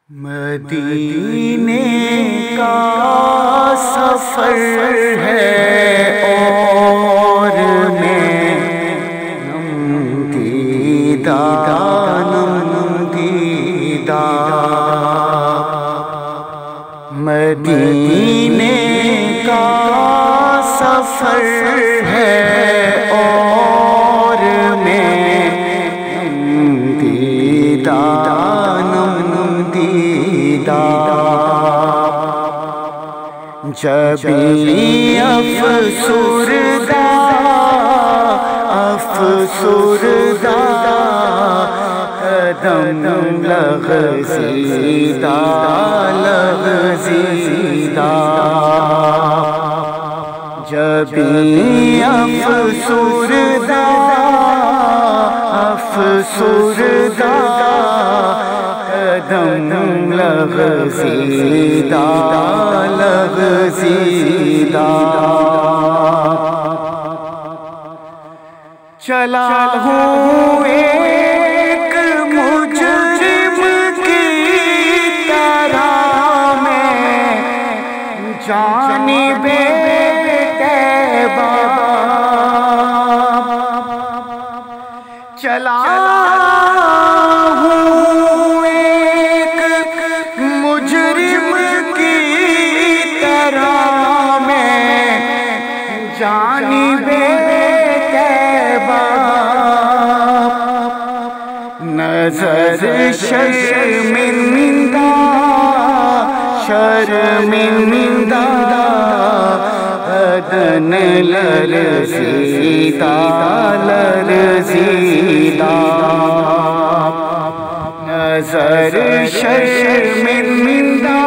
مدینے کا سفر ہے اور میں نم دیدہ مدینے کا سفر ہے اور میں نم دیدہ جبھی افسردہ قدم لغزیدہ جبھی افسردہ قدم لغزیدہ چلا ہوں ایک مجرم کی طرح میں جانب طیبہ چلا ہوں ایک مجرم کی طرح میں جانب نظر شرمندہ بدن لرزیدہ نظر شرمندہ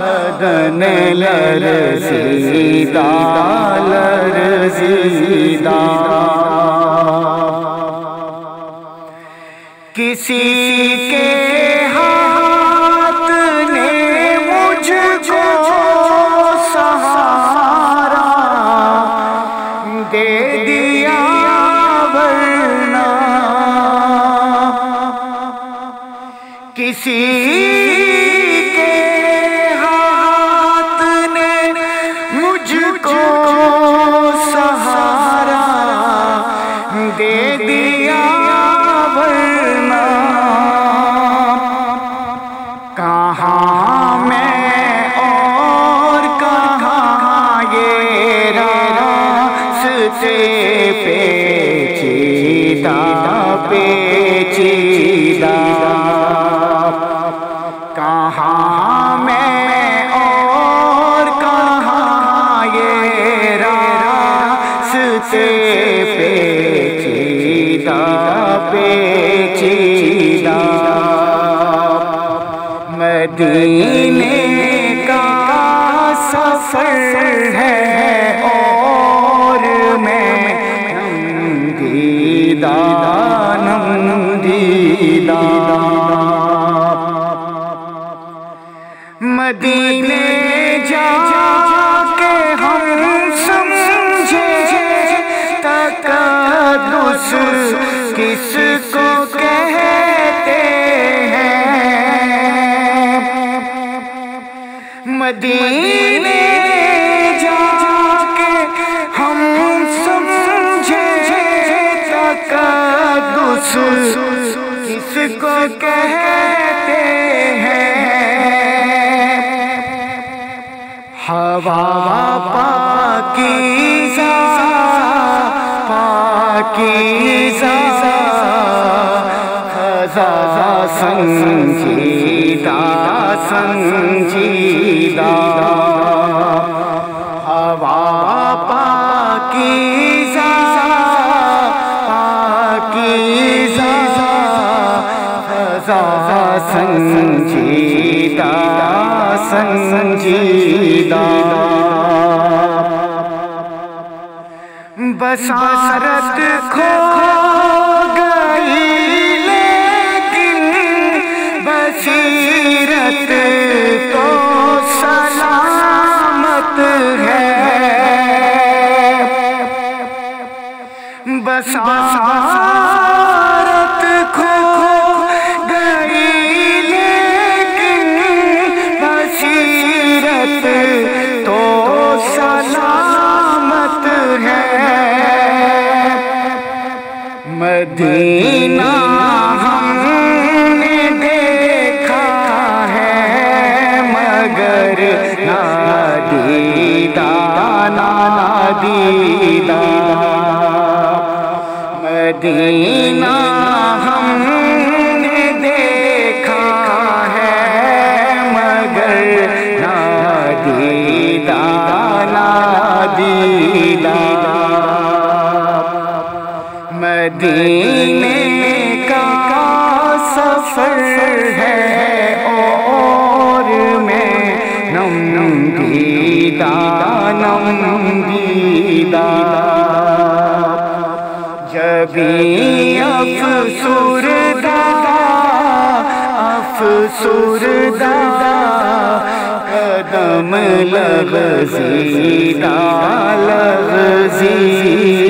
بدن لرزیدہ کسی کے ہاتھ نے مجھ کو سہارا دے دیا ورنہ کسی کے ہاتھ نے مجھ کو سہارا دے دیا ورنہ کہاں میں اور کہاں یہ راستے پیچیدہ کہاں میں اور کہاں یہ راستے پیچیدہ مدینے کا سفر ہے اور میں نم دیدہ مدینے جا کے ہم سمجھے تقدس کس کو کہتے ہیں مدینے جا کے ہم سمجھے تقدس کس کو کہتے ہیں ہوا پاکیزہ خزاں سنجیدہ ہوا پاکیزہ خزاں سنجیدہ بصارت کھو گئی لیکن بصیرت تو سلامت ہے بصارت دیدار مدینہ ہم نے دیکھا ہے مگر نادیدہ نادیدہ مدینے کا سفر ہے اور میں نم دیدہ جبھی افسردہ قدم لغزیدہ لغزیدہ